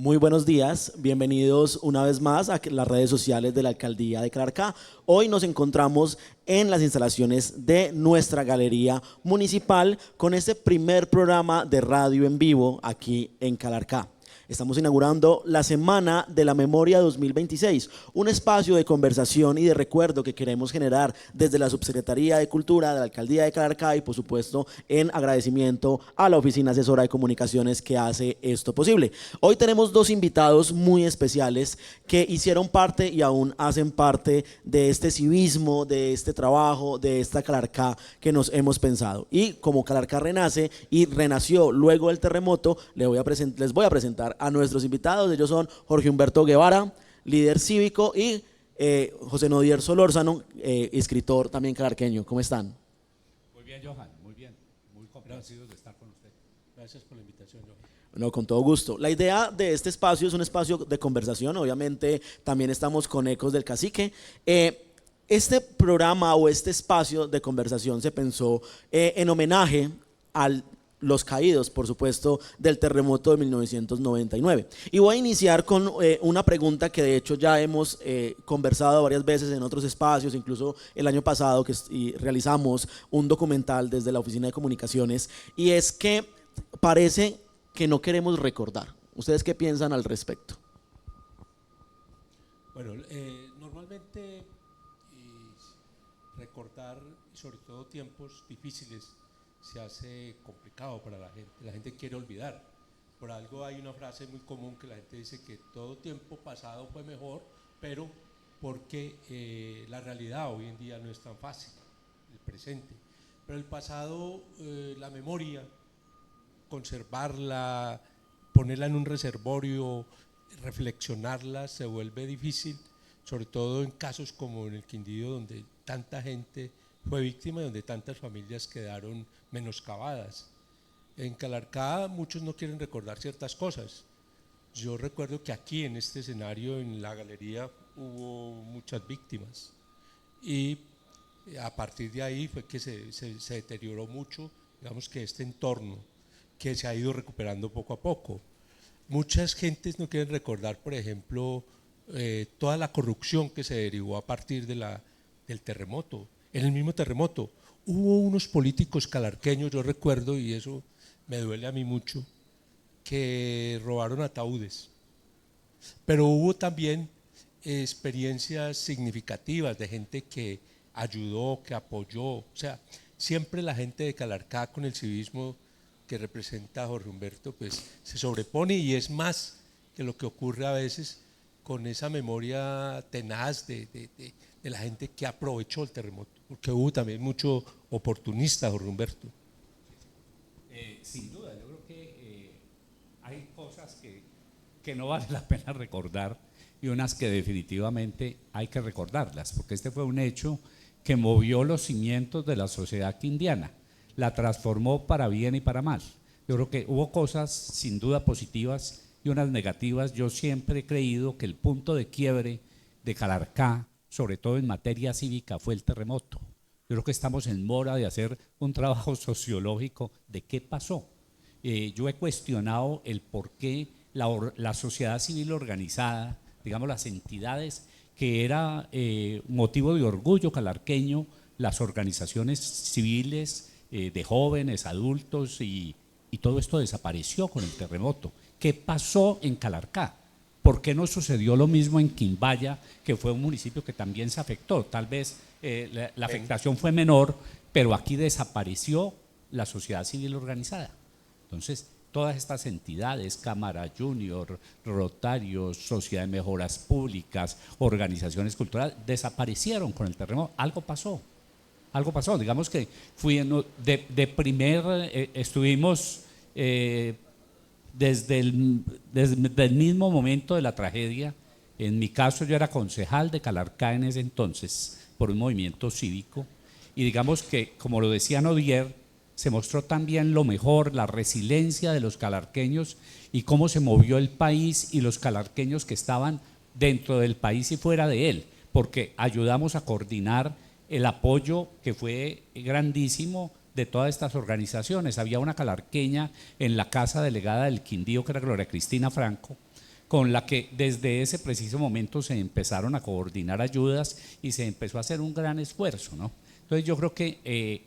Muy buenos días, bienvenidos una vez más a las redes sociales de la Alcaldía de Calarcá. Hoy nos encontramos en las instalaciones de nuestra galería municipal con este primer programa de radio en vivo aquí en Calarcá. Estamos inaugurando la Semana de la Memoria 2026, un espacio de conversación y de recuerdo que queremos generar desde la Subsecretaría de Cultura de la Alcaldía de Calarcá y por supuesto en agradecimiento a la Oficina Asesora de Comunicaciones que hace esto posible. Hoy tenemos dos invitados muy especiales que hicieron parte y aún hacen parte de este civismo, de este trabajo, de esta Calarcá que nos hemos pensado. Y como Calarcá renace y renació luego del terremoto, les voy a presentar a nuestros invitados. Ellos son Jorge Humberto Guevara, líder cívico, y José Nodier Solórzano, escritor también calarqueño. ¿Cómo están? Muy bien, Johan, muy bien. Muy complacidos de estar con usted. Gracias por la invitación, Johan. No, con todo gusto. La idea de este espacio es un espacio de conversación. Obviamente también estamos con Ecos del Cacique. Este programa o este espacio de conversación se pensó en homenaje a los caídos, por supuesto, del terremoto de 1999. Y voy a iniciar con una pregunta que de hecho ya hemos conversado varias veces en otros espacios, incluso el año pasado y realizamos un documental desde la Oficina de Comunicaciones, y es que parece que no queremos recordar. ¿Ustedes qué piensan al respecto? Bueno, normalmente recordar, sobre todo tiempos difíciles, se hace complicado para la gente. La gente quiere olvidar. Por algo hay una frase muy común que la gente dice que todo tiempo pasado fue mejor, pero porque la realidad hoy en día no es tan fácil, el presente. Pero el pasado, la memoria, conservarla, ponerla en un reservorio, reflexionarla, se vuelve difícil, sobre todo en casos como en el Quindío, donde tanta gente fue víctima y donde tantas familias quedaron menoscabadas. En Calarcá muchos no quieren recordar ciertas cosas. Yo recuerdo que aquí en este escenario, en la galería, hubo muchas víctimas y a partir de ahí fue que se deterioró mucho, digamos que este entorno que se ha ido recuperando poco a poco. Muchas gentes no quieren recordar, por ejemplo, toda la corrupción que se derivó a partir del terremoto. En el mismo terremoto hubo unos políticos calarqueños, yo recuerdo, y eso me duele a mí mucho, que robaron ataúdes. Pero hubo también experiencias significativas de gente que ayudó, que apoyó. O sea, siempre la gente de Calarcá con el civismo que representa a Jorge Humberto, pues se sobrepone, y es más que lo que ocurre a veces con esa memoria tenaz de la gente que aprovechó el terremoto, porque hubo también mucho oportunista, Jorge Humberto. Sin duda, yo creo que hay cosas que no vale la pena recordar y unas que definitivamente hay que recordarlas, porque este fue un hecho que movió los cimientos de la sociedad quindiana, la transformó para bien y para mal. Yo creo que hubo cosas sin duda positivas y unas negativas. Yo siempre he creído que el punto de quiebre de Calarcá, sobre todo en materia cívica, fue el terremoto. Yo creo que estamos en mora de hacer un trabajo sociológico de qué pasó. Yo he cuestionado el por qué la sociedad civil organizada, digamos las entidades que era motivo de orgullo calarqueño, las organizaciones civiles de jóvenes, adultos y todo esto desapareció con el terremoto. ¿Qué pasó en Calarcá? ¿Por qué no sucedió lo mismo en Quimbaya, que fue un municipio que también se afectó? Tal vez la afectación fue menor, pero aquí desapareció la sociedad civil organizada. Entonces, todas estas entidades, Cámara Junior, Rotarios, Sociedad de Mejoras Públicas, organizaciones culturales, desaparecieron con el terremoto. Algo pasó. Algo pasó, digamos que estuvimos desde el mismo momento de la tragedia. En mi caso yo era concejal de Calarcá en ese entonces por un movimiento cívico, y digamos que, como lo decía Nodier, se mostró también lo mejor, la resiliencia de los calarqueños y cómo se movió el país y los calarqueños que estaban dentro del país y fuera de él, porque ayudamos a coordinar el apoyo que fue grandísimo de todas estas organizaciones. Había una calarqueña en la casa delegada del Quindío, que era Gloria Cristina Franco, con la que desde ese preciso momento se empezaron a coordinar ayudas y se empezó a hacer un gran esfuerzo, ¿no? Entonces yo creo que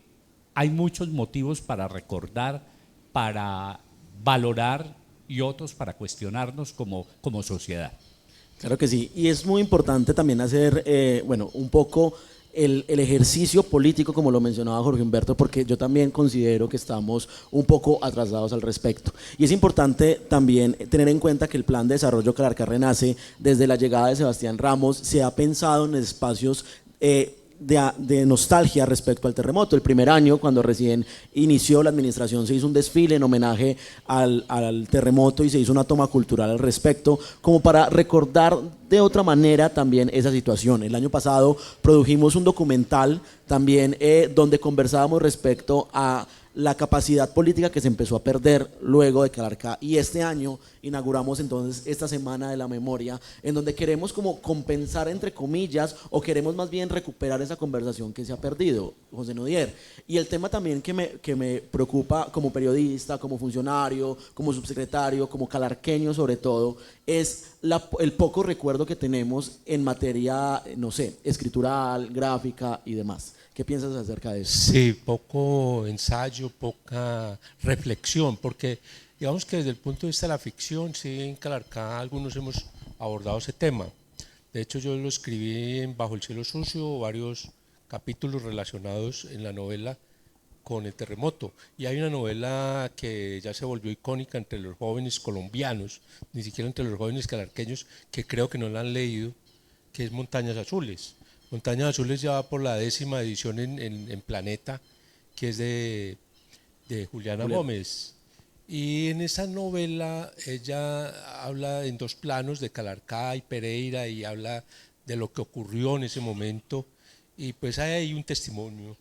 hay muchos motivos para recordar, para valorar y otros para cuestionarnos como sociedad. Claro que sí, y es muy importante también hacer, bueno, un poco el ejercicio político, como lo mencionaba Jorge Humberto, porque yo también considero que estamos un poco atrasados al respecto. Y es importante también tener en cuenta que el plan de desarrollo Calarcá Renace, desde la llegada de Sebastián Ramos, se ha pensado en espacios de nostalgia respecto al terremoto. El primer año, cuando recién inició la administración, se hizo un desfile en homenaje al terremoto y se hizo una toma cultural al respecto, como para recordar de otra manera también esa situación. El año pasado produjimos un documental también donde conversábamos respecto a la capacidad política que se empezó a perder luego de Calarcá, y este año inauguramos entonces esta Semana de la Memoria, en donde queremos como compensar entre comillas, o queremos más bien recuperar esa conversación que se ha perdido, José Nodier. Y el tema también que me preocupa como periodista, como funcionario, como subsecretario, como calarqueño sobre todo, es el poco recuerdo que tenemos en materia, no sé, escritural, gráfica y demás. ¿Qué piensas acerca de eso? Sí, poco ensayo, poca reflexión, porque digamos que desde el punto de vista de la ficción, sí, en Calarcá algunos hemos abordado ese tema. De hecho, yo lo escribí en Bajo el cielo sucio, varios capítulos relacionados en la novela con el terremoto. Y hay una novela que ya se volvió icónica entre los jóvenes colombianos, ni siquiera entre los jóvenes calarqueños, que creo que no la han leído, que es Montañas Azules. Montañas Azules ya va por la 10ª edición en Planeta, que es de Juliana Gómez. Y en esa novela ella habla en 2 planos de Calarcá y Pereira, y habla de lo que ocurrió en ese momento, y pues hay ahí un testimonio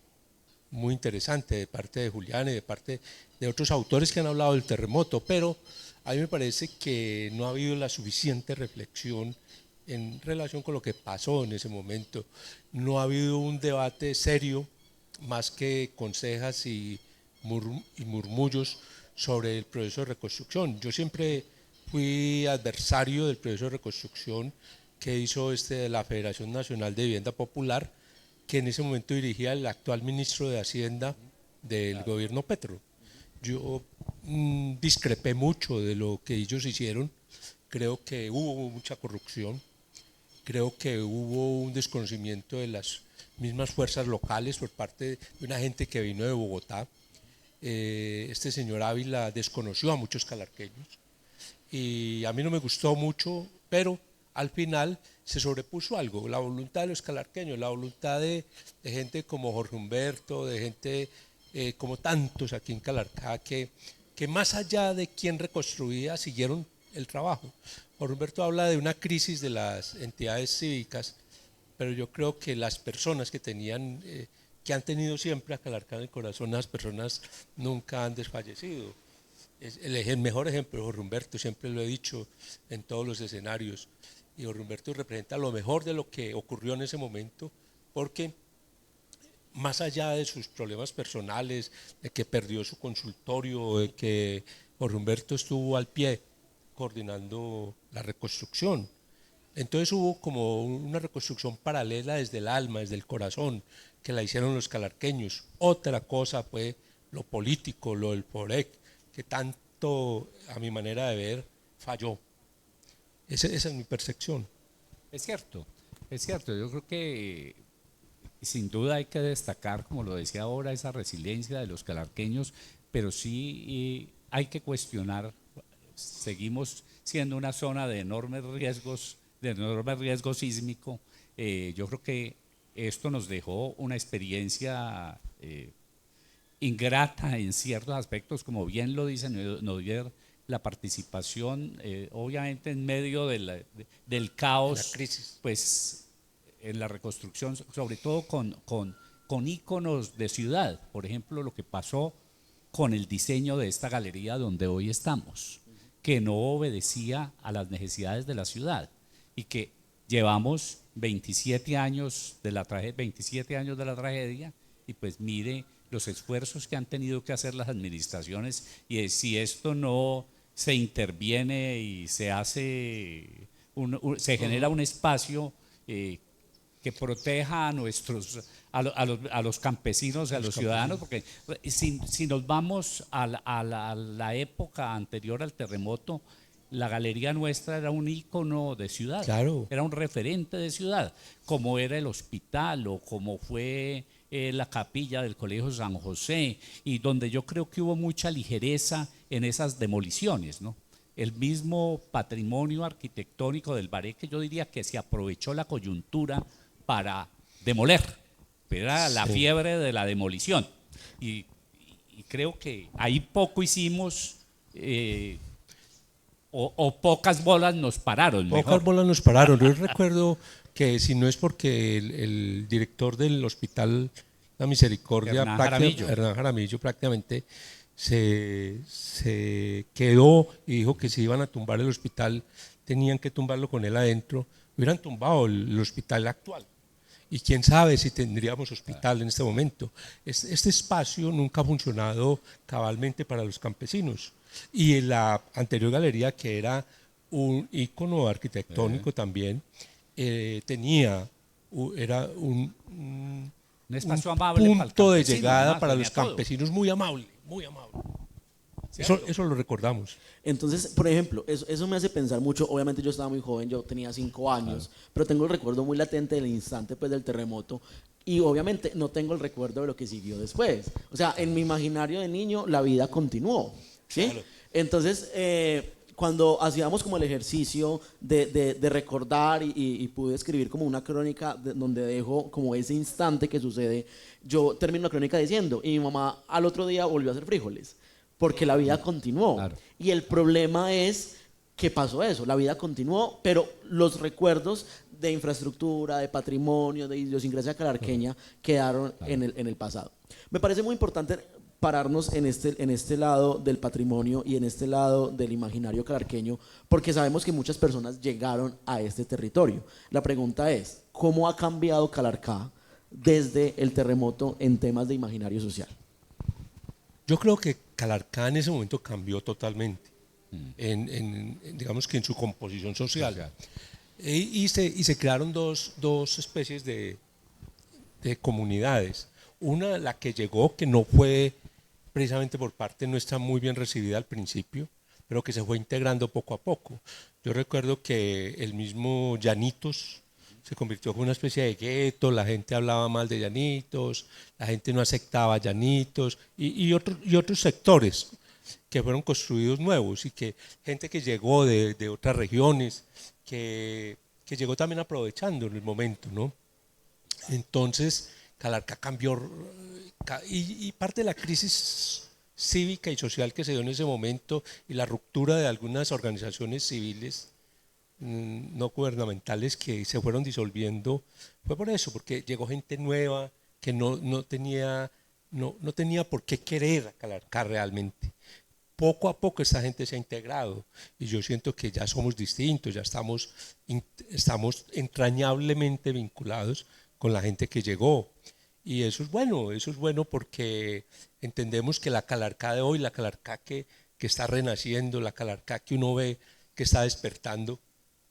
muy interesante de parte de Juliana y de parte de otros autores que han hablado del terremoto, pero a mí me parece que no ha habido la suficiente reflexión en relación con lo que pasó en ese momento. No ha habido un debate serio, más que consejas y murmullos sobre el proceso de reconstrucción. Yo siempre fui adversario del proceso de reconstrucción que hizo la Federación Nacional de Vivienda Popular, que en ese momento dirigía el actual ministro de Hacienda del gobierno Petro. Yo discrepé mucho de lo que ellos hicieron. Creo que hubo mucha corrupción, creo que hubo un desconocimiento de las mismas fuerzas locales por parte de una gente que vino de Bogotá. Este señor Ávila desconoció a muchos calarqueños y a mí no me gustó mucho, pero al final se sobrepuso algo, la voluntad de los calarqueños, la voluntad de gente como Jorge Humberto, de gente como tantos aquí en Calarcá, que más allá de quién reconstruía, siguieron el trabajo. Jorge Humberto habla de una crisis de las entidades cívicas, pero yo creo que las personas que han tenido siempre a Calarcá en el corazón, las personas nunca han desfallecido. Es el mejor ejemplo, Jorge Humberto, siempre lo he dicho en todos los escenarios, y Jorge Humberto representa lo mejor de lo que ocurrió en ese momento, porque más allá de sus problemas personales, de que perdió su consultorio, de que Jorge Humberto estuvo al pie coordinando la reconstrucción. Entonces hubo como una reconstrucción paralela desde el alma, desde el corazón, que la hicieron los calarqueños. Otra cosa fue lo político, lo del FOREC, que tanto, a mi manera de ver, falló. Esa es mi percepción. Es cierto, yo creo que sin duda hay que destacar, como lo decía ahora, esa resiliencia de los calarqueños, pero sí hay que cuestionar, seguimos siendo una zona de enorme riesgo sísmico. Yo creo que esto nos dejó una experiencia ingrata en ciertos aspectos, como bien lo dice Nodier, la participación, obviamente en medio del caos, la crisis, pues en la reconstrucción, sobre todo con íconos de ciudad, por ejemplo, lo que pasó con el diseño de esta galería donde hoy estamos, que no obedecía a las necesidades de la ciudad y que llevamos 27 años de la tragedia, y pues mire los esfuerzos que han tenido que hacer las administraciones, y si esto no se interviene y se hace, se genera un espacio que proteja a a los campesinos y a los ciudadanos, porque si nos vamos a la época anterior al terremoto, la galería nuestra era un ícono de ciudad, Claro. era un referente de ciudad, como era el hospital o como fue la capilla del Colegio San José, y donde yo creo que hubo mucha ligereza en esas demoliciones, ¿no? El mismo patrimonio arquitectónico del Bareque, yo diría que se aprovechó la coyuntura para demoler, era la fiebre de la demolición, y creo que ahí poco hicimos, o pocas bolas nos pararon. Pocas bolas nos pararon. Yo recuerdo que si no es porque el director del hospital La Misericordia, Hernán Jaramillo, prácticamente se quedó y dijo que si iban a tumbar el hospital tenían que tumbarlo con él adentro, hubieran tumbado el hospital actual. Y quién sabe si tendríamos hospital en este momento. Este espacio nunca ha funcionado cabalmente para los campesinos. Y en la anterior galería, que era un ícono arquitectónico también, era un espacio amable, punto de llegada para los campesinos, muy amable, muy amable. Eso lo recordamos. Entonces, por ejemplo, eso me hace pensar mucho. Obviamente yo estaba muy joven, yo tenía 5 años, pero tengo el recuerdo muy latente del instante pues, del terremoto, y obviamente no tengo el recuerdo de lo que siguió después. O sea, en mi imaginario de niño la vida continuó, ¿sí? Claro. Entonces, cuando hacíamos como el ejercicio de recordar y pude escribir como una crónica donde dejo como ese instante que sucede, yo termino la crónica diciendo, y mi mamá al otro día volvió a hacer frijoles, porque la vida continuó. Claro. Y el problema es que pasó eso, la vida continuó, pero los recuerdos de infraestructura, de patrimonio, de idiosincrasia calarqueña quedaron en el pasado. Me parece muy importante pararnos en este lado del patrimonio y en este lado del imaginario calarqueño, porque sabemos que muchas personas llegaron a este territorio. La pregunta es, ¿cómo ha cambiado Calarcá desde el terremoto en temas de imaginario social? Yo creo que Calarcá en ese momento cambió totalmente, digamos que en su composición social. Y se crearon dos especies de comunidades. Una, la que llegó, que no fue precisamente por parte nuestra muy bien recibida al principio, pero que se fue integrando poco a poco. Yo recuerdo que el mismo Llanitos se convirtió en una especie de gueto, la gente hablaba mal de Llanitos, la gente no aceptaba Llanitos y otros sectores que fueron construidos nuevos, y que gente que llegó de otras regiones, que llegó también aprovechando en el momento, ¿no? Entonces Calarcá cambió, y parte de la crisis cívica y social que se dio en ese momento y la ruptura de algunas organizaciones civiles no gubernamentales que se fueron disolviendo, fue por eso, porque llegó gente nueva que no tenía por qué querer a Calarcá realmente. Poco a poco esta gente se ha integrado y yo siento que ya somos distintos, ya estamos entrañablemente vinculados con la gente que llegó, y eso es bueno porque entendemos que la Calarcá de hoy, la Calarcá que está renaciendo, la Calarcá que uno ve que está despertando,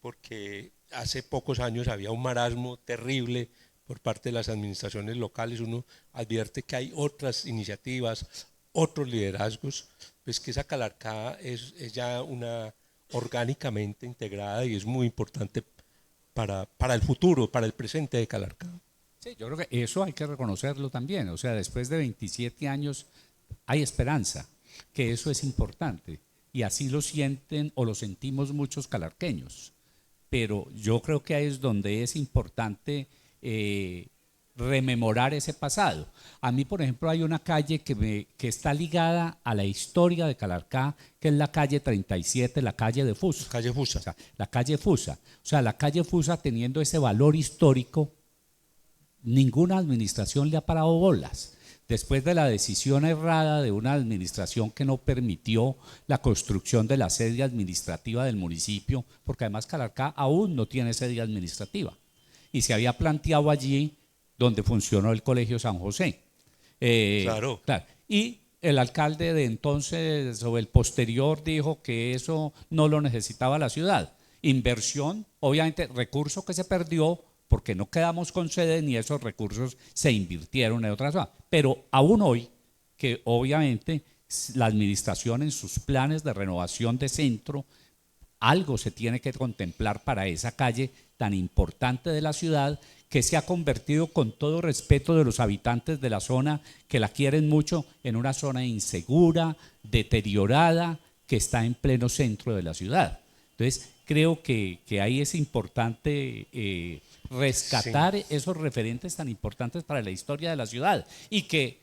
porque hace pocos años había un marasmo terrible por parte de las administraciones locales. Uno advierte que hay otras iniciativas, otros liderazgos, pues que esa Calarcá es ya una orgánicamente integrada y es muy importante para el futuro, para el presente de Calarcá. Sí, yo creo que eso hay que reconocerlo también, o sea, después de 27 años hay esperanza, que eso es importante, y así lo sienten o lo sentimos muchos calarqueños. Pero yo creo que ahí es donde es importante rememorar ese pasado. A mí, por ejemplo, hay una calle que está ligada a la historia de Calarcá, que es la calle 37, la calle de Fusa. Calle Fusa. O sea, la calle Fusa. O sea, la calle Fusa, teniendo ese valor histórico, ninguna administración le ha parado bolas. Después de la decisión errada de una administración que no permitió la construcción de la sede administrativa del municipio, porque además Calarcá aún no tiene sede administrativa, y se había planteado allí donde funcionó el Colegio San José. Claro. Y el alcalde de entonces o el posterior dijo que eso no lo necesitaba la ciudad. Inversión, obviamente, recurso que se perdió porque no quedamos con sede ni esos recursos se invirtieron en otra zona. Pero aún hoy, que obviamente la administración en sus planes de renovación de centro, algo se tiene que contemplar para esa calle tan importante de la ciudad que se ha convertido, con todo respeto de los habitantes de la zona que la quieren mucho, en una zona insegura, deteriorada, que está en pleno centro de la ciudad. Entonces, creo que ahí es importante rescatar esos referentes tan importantes para la historia de la ciudad y que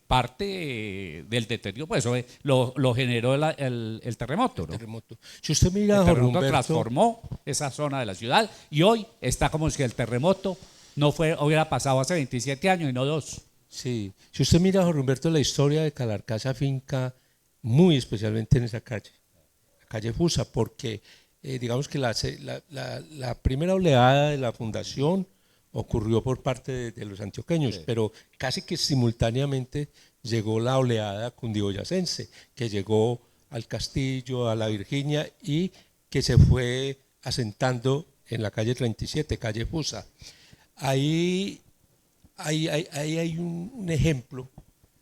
parte del deterioro, pues eso lo generó el terremoto, ¿no? Terremoto. Si usted mira, El Jorge terremoto Humberto, transformó esa zona de la ciudad y hoy está como si el terremoto hubiera pasado hace 27 años y no 2. sí, si usted mira, Jorge Humberto, la historia de Calarcá se afinca muy especialmente en esa calle, la calle Fusa, porque digamos que la primera oleada de la fundación ocurrió por parte de los antioqueños, pero casi que simultáneamente llegó la oleada cundiboyacense, que llegó al Castillo, a la Virginia y que se fue asentando en la calle 37, calle Fusa. Ahí hay un ejemplo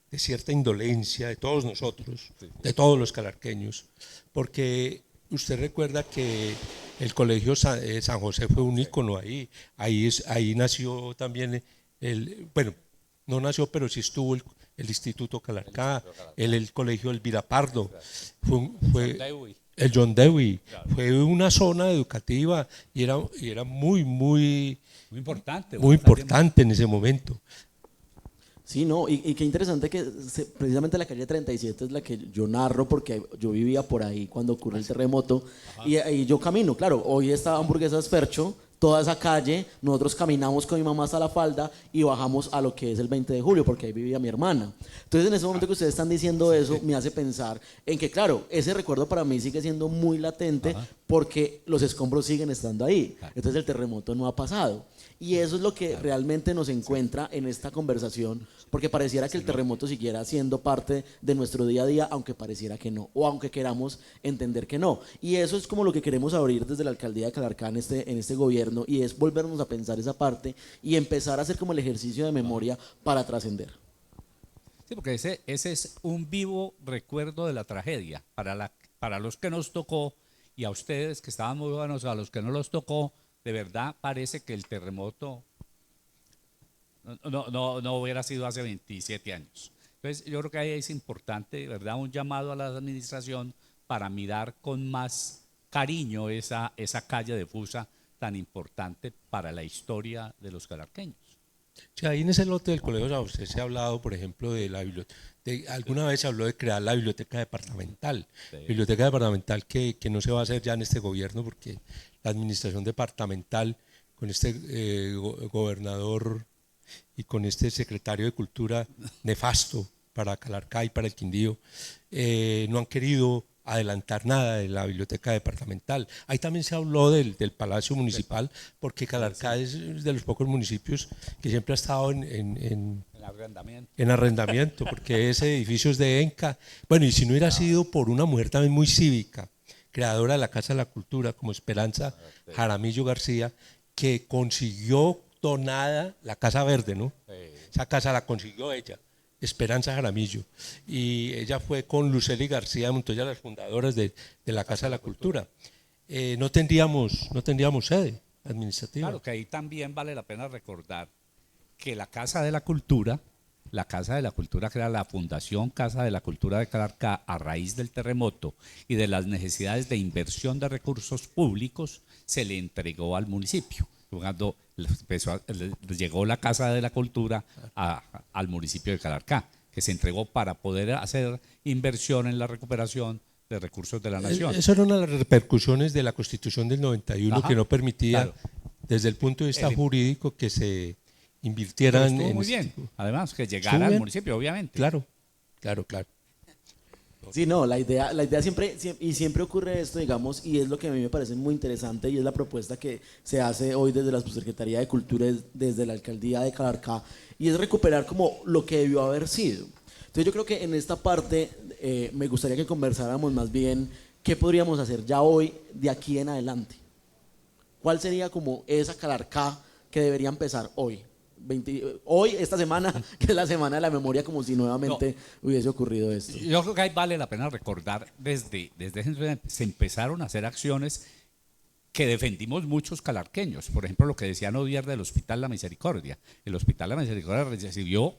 de cierta indolencia de todos nosotros, de todos los calarqueños, porque usted recuerda que el Colegio San José fue un ícono ahí nació también, bueno, no nació, pero sí estuvo el Instituto Calarcá, el Colegio Elvira Pardo, fue el John Dewey, fue una zona educativa y era muy importante en ese momento. Sí, no, y qué interesante que precisamente la calle 37 es la que yo narro porque yo vivía por ahí cuando ocurrió el terremoto y yo camino, claro, hoy está Hamburguesas Fercho, toda esa calle, nosotros caminamos con mi mamá hasta la falda y bajamos a lo que es el 20 de julio porque ahí vivía mi hermana. Entonces en ese momento que ustedes están diciendo eso me hace pensar en que claro, ese recuerdo para mí sigue siendo muy latente porque los escombros siguen estando ahí, entonces el terremoto no ha pasado. Y eso es lo que realmente nos encuentra en esta conversación, porque pareciera que el terremoto siguiera siendo parte de nuestro día a día, aunque pareciera que no, o aunque queramos entender que no. Y eso es como lo que queremos abrir desde la alcaldía de Calarcá en este gobierno, y es volvernos a pensar esa parte y empezar a hacer como el ejercicio de memoria para trascender. Sí, porque ese es un vivo recuerdo de la tragedia. Para los que nos tocó, y a ustedes que estaban muy buenos, a los que no los tocó, de verdad parece que el terremoto no hubiera sido hace 27 años. Entonces yo creo que ahí es importante, ¿verdad?, un llamado a la administración para mirar con más cariño esa calle de Fusa tan importante para la historia de los calarqueños. Sí, ahí en ese lote del Colegio San José se ha hablado, por ejemplo, de la biblioteca. Alguna vez se habló de crear la biblioteca departamental. Biblioteca departamental que no se va a hacer ya en este gobierno porque la administración departamental con este gobernador y con este secretario de Cultura nefasto para Calarcá y para el Quindío, no han querido adelantar nada de la biblioteca departamental. Ahí también se habló del Palacio Municipal, porque Calarcá es de los pocos municipios que siempre ha estado en arrendamiento, porque ese edificio es de ENCA. Bueno, y si no hubiera sido por una mujer también muy cívica, creadora de la Casa de la Cultura, como Esperanza Jaramillo García, que consiguió donada la Casa Verde, ¿no? Esa casa la consiguió ella, Esperanza Jaramillo, y ella fue con Lucely García de Montoya, las fundadoras de la Casa de la Cultura. No tendríamos sede administrativa. Claro, que ahí también vale la pena recordar que la Casa de la Cultura que era la Fundación Casa de la Cultura de Calarcá, a raíz del terremoto y de las necesidades de inversión de recursos públicos, se le entregó al municipio. Cuando llegó la Casa de la Cultura al municipio de Calarcá, que se entregó para poder hacer inversión en la recuperación de recursos de la nación. Eso eran las repercusiones de la Constitución del 91, que no permitía, desde el punto de vista jurídico, que se invirtieran en muy bien, además, que llegara al municipio, obviamente. Claro. Sí, no, la idea siempre ocurre esto, digamos, y es lo que a mí me parece muy interesante y es la propuesta que se hace hoy desde la Subsecretaría de Cultura, desde la Alcaldía de Calarcá, y es recuperar como lo que debió haber sido. Entonces yo creo que en esta parte me gustaría que conversáramos más bien qué podríamos hacer ya hoy de aquí en adelante. ¿Cuál sería como esa calarcá que debería empezar hoy? Hoy, esta semana, que es la semana de la memoria, como si nuevamente hubiese ocurrido esto. Yo creo que ahí vale la pena recordar, desde ese se empezaron a hacer acciones que defendimos muchos calarqueños. Por ejemplo, lo que decía Nodier del Hospital La Misericordia. El Hospital La Misericordia recibió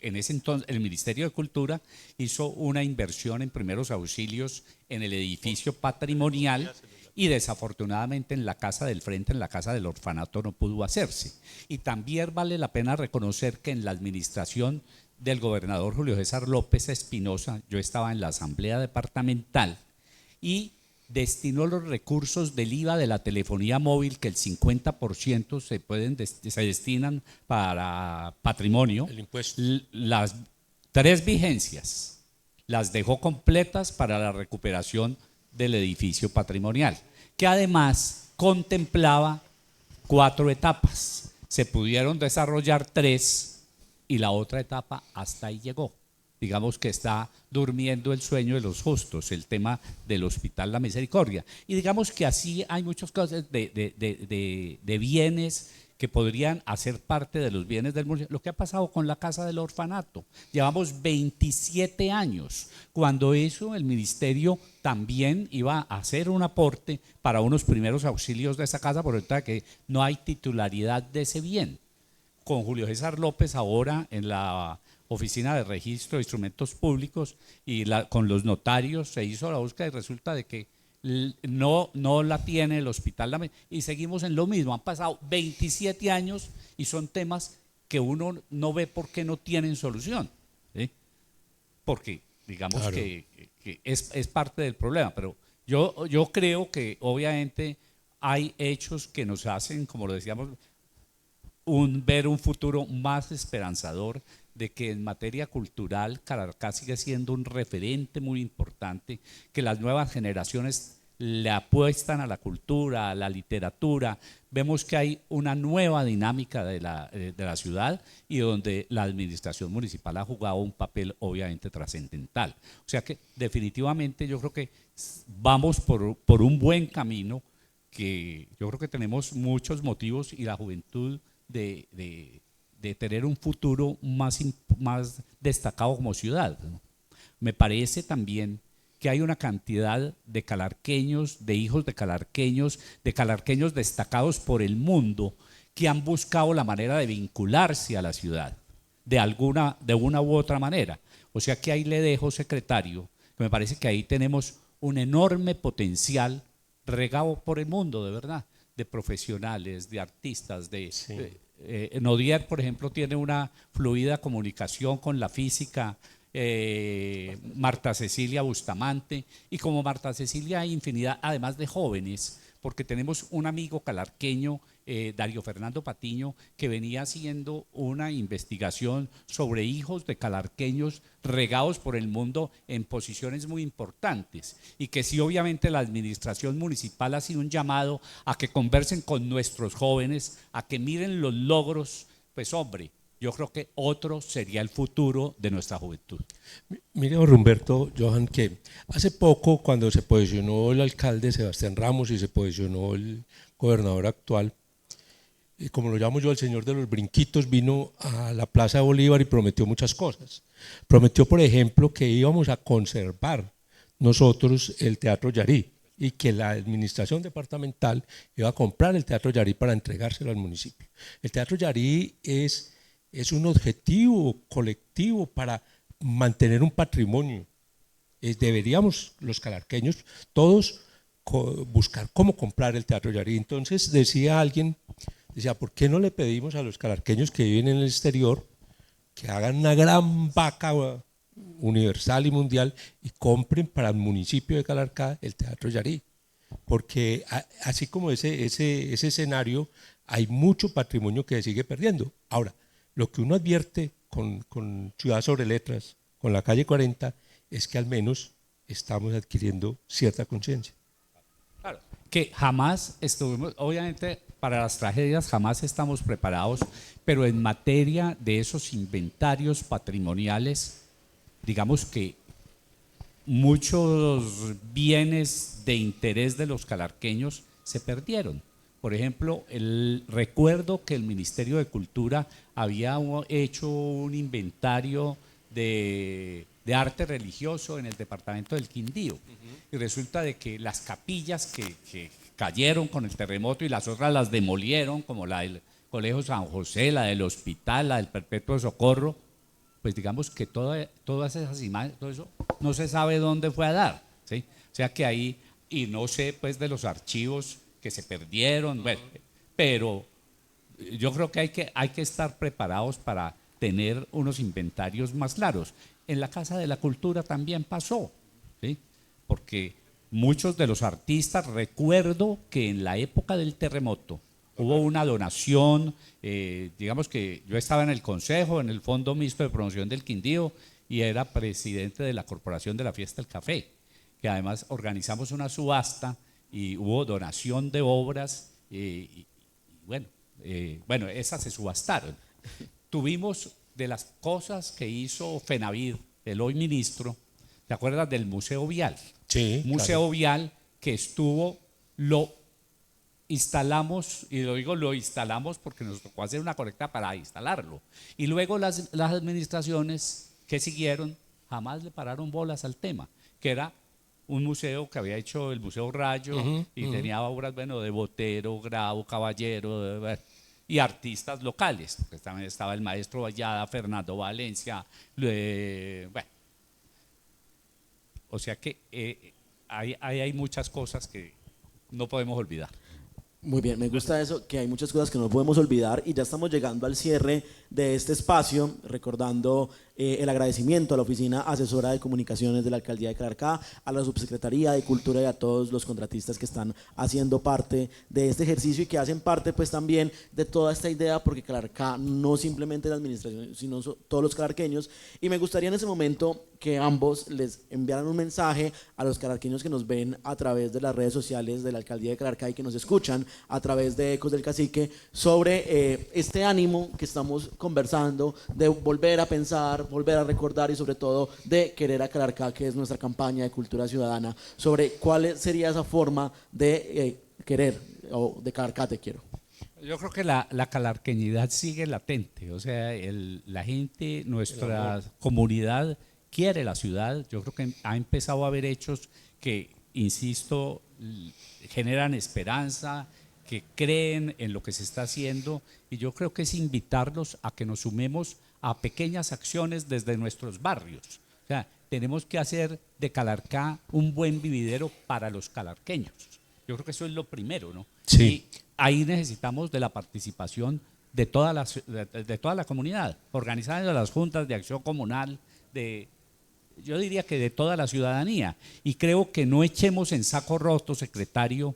en ese entonces, el Ministerio de Cultura hizo una inversión en primeros auxilios en el edificio patrimonial y desafortunadamente en la casa del frente, en la casa del orfanato, no pudo hacerse. Y también vale la pena reconocer que en la administración del gobernador Julio César López Espinosa, yo estaba en la asamblea departamental y destinó los recursos del IVA de la telefonía móvil, que el 50% se destinan para patrimonio. El impuesto. Las 3 vigencias las dejó completas para la recuperación del edificio patrimonial, que además contemplaba 4 etapas. Se pudieron desarrollar 3 y la otra etapa hasta ahí llegó. Digamos que está durmiendo el sueño de los justos, el tema del Hospital La Misericordia. Y digamos que así hay muchas cosas de bienes que podrían hacer parte de los bienes del municipio. Lo que ha pasado con la Casa del Orfanato. Llevamos 27 años. Cuando eso, el ministerio también iba a hacer un aporte para unos primeros auxilios de esa casa, por el que no hay titularidad de ese bien. Con Julio César López ahora en la Oficina de Registro de Instrumentos Públicos y con los notarios se hizo la búsqueda y resulta de que no la tiene el Hospital y seguimos en lo mismo. Han pasado 27 años y son temas que uno no ve por qué no tienen solución, ¿sí? Porque digamos claro, que es parte del problema, pero yo creo que obviamente hay hechos que nos hacen, como lo decíamos, ver un futuro más esperanzador, de que en materia cultural Calarcá sigue siendo un referente muy importante, que las nuevas generaciones le apuestan a la cultura, a la literatura. Vemos que hay una nueva dinámica de la ciudad y donde la administración municipal ha jugado un papel obviamente trascendental. O sea que definitivamente yo creo que vamos por un buen camino, que yo creo que tenemos muchos motivos y la juventud de tener un futuro más destacado como ciudad, ¿no? Me parece también que hay una cantidad de calarqueños, de hijos de calarqueños destacados por el mundo, que han buscado la manera de vincularse a la ciudad, de una u otra manera. O sea que ahí le dejo, secretario, que me parece que ahí tenemos un enorme potencial regado por el mundo, de verdad, de profesionales, de artistas, sí. Nodier, por ejemplo, tiene una fluida comunicación con la física, Marta Cecilia Bustamante, y como Marta Cecilia hay infinidad, además de jóvenes, porque tenemos un amigo calarqueño, Dario Fernando Patiño, que venía haciendo una investigación sobre hijos de calarqueños regados por el mundo en posiciones muy importantes, y que sí, obviamente la administración municipal ha sido un llamado a que conversen con nuestros jóvenes, a que miren los logros. Pues hombre, yo creo que otro sería el futuro de nuestra juventud. Mire, don Humberto, Johan, que hace poco, cuando se posicionó el alcalde Sebastián Ramos y se posicionó el gobernador actual, como lo llamo yo, el señor de los brinquitos, vino a la Plaza de Bolívar y prometió muchas cosas. Prometió, por ejemplo, que íbamos a conservar nosotros el Teatro Yarí y que la administración departamental iba a comprar el Teatro Yarí para entregárselo al municipio. El Teatro Yarí es un objetivo colectivo para mantener un patrimonio. Deberíamos los calarqueños todos buscar cómo comprar el Teatro Yarí. Entonces decía alguien, ¿por qué no le pedimos a los calarqueños que viven en el exterior que hagan una gran vaca universal y mundial y compren para el municipio de Calarcá el Teatro Yarí? Porque así como ese escenario, hay mucho patrimonio que se sigue perdiendo. Ahora, lo que uno advierte con Ciudad sobre Letras, con la calle 40, es que al menos estamos adquiriendo cierta conciencia. Claro, que jamás estuvimos, obviamente para las tragedias jamás estamos preparados, pero en materia de esos inventarios patrimoniales digamos que muchos bienes de interés de los calarqueños se perdieron. Por ejemplo, recuerdo que el Ministerio de Cultura había hecho un inventario de arte religioso en el departamento del Quindío. Y resulta de que las capillas que cayeron con el terremoto y las otras las demolieron, como la del Colegio San José, la del hospital, la del Perpetuo Socorro, pues digamos que todas esas imágenes, todo eso, no se sabe dónde fue a dar, ¿sí? O sea que ahí, y no sé pues de los archivos que se perdieron, bueno, pero yo creo que hay que estar preparados para tener unos inventarios más claros. En la Casa de la Cultura también pasó, ¿sí? Porque muchos de los artistas, recuerdo que en la época del terremoto hubo una donación, digamos que yo estaba en el consejo, en el Fondo Mixto de Promoción del Quindío, y era presidente de la Corporación de la Fiesta del Café, que además organizamos una subasta y hubo donación de obras, bueno, esas se subastaron. Tuvimos de las cosas que hizo Fenavid, el hoy ministro, ¿te acuerdas del Museo Vial? Sí, Museo claro. Vial que estuvo, lo instalamos, y lo instalamos porque nos tocó hacer una colecta para instalarlo. Y luego las administraciones que siguieron jamás le pararon bolas al tema, que era un museo que había hecho el Museo Rayo y tenía obras, bueno, de Botero, Grau, Caballero, y artistas locales, porque también estaba el maestro Vallada, Fernando Valencia, bueno. O sea que hay muchas cosas que no podemos olvidar. Muy bien, me gusta eso, que hay muchas cosas que no podemos olvidar y ya estamos llegando al cierre de este espacio, recordando el agradecimiento a la Oficina Asesora de Comunicaciones de la Alcaldía de Calarcá, a la Subsecretaría de Cultura y a todos los contratistas que están haciendo parte de este ejercicio y que hacen parte pues también de toda esta idea, porque Calarcá no simplemente la administración, sino todos los calarqueños. Y me gustaría en ese momento que ambos les enviaran un mensaje a los calarqueños que nos ven a través de las redes sociales de la Alcaldía de Calarcá y que nos escuchan a través de Ecos del Cacique sobre este ánimo que estamos conversando de volver a pensar, volver a recordar y sobre todo de querer a Calarcá, que es nuestra campaña de cultura ciudadana, sobre cuál sería esa forma de querer o de Calarcá te quiero. Yo creo que la calarqueñidad sigue latente, o sea, la gente, nuestra comunidad quiere la ciudad. Yo creo que ha empezado a haber hechos que, insisto, generan esperanza, que creen en lo que se está haciendo, y yo creo que es invitarlos a que nos sumemos a pequeñas acciones desde nuestros barrios. O sea, tenemos que hacer de Calarcá un buen vividero para los calarqueños. Yo creo que eso es lo primero, ¿no? Sí. Y ahí necesitamos de la participación de toda la comunidad, organizada en las juntas de acción comunal, yo diría que de toda la ciudadanía. Y creo que no echemos en saco roto, secretario,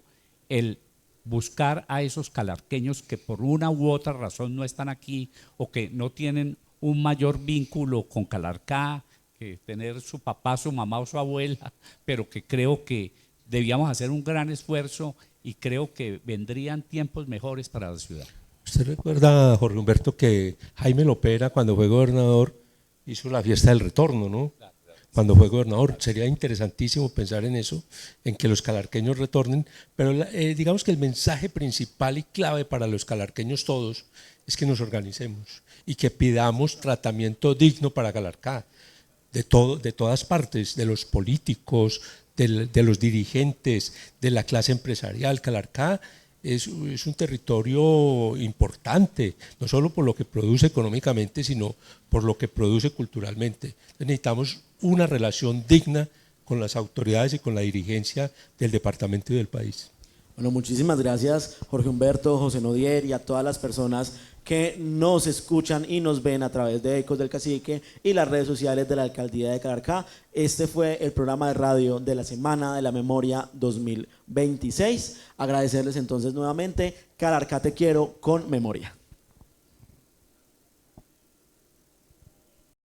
el buscar a esos calarqueños que por una u otra razón no están aquí o que no tienen un mayor vínculo con Calarcá, que tener su papá, su mamá o su abuela, pero que creo que debíamos hacer un gran esfuerzo y creo que vendrían tiempos mejores para la ciudad. ¿Usted recuerda, Jorge Humberto, que Jaime Lopera, cuando fue gobernador, hizo la fiesta del retorno, ¿no? Cuando fue gobernador, sería interesantísimo pensar en eso, en que los calarqueños retornen, pero digamos que el mensaje principal y clave para los calarqueños todos es que nos organicemos y que pidamos tratamiento digno para Calarcá, de todas partes, de los políticos, de los dirigentes, de la clase empresarial. Calarcá es un territorio importante, no solo por lo que produce económicamente, sino por lo que produce culturalmente. Necesitamos una relación digna con las autoridades y con la dirigencia del departamento y del país. Bueno, muchísimas gracias Jorge Humberto, José Nodier y a todas las personas que nos escuchan y nos ven a través de Ecos del Cacique y las redes sociales de la Alcaldía de Calarcá. Este fue el programa de radio de la Semana de la Memoria 2026. Agradecerles entonces nuevamente. Calarcá te quiero con memoria.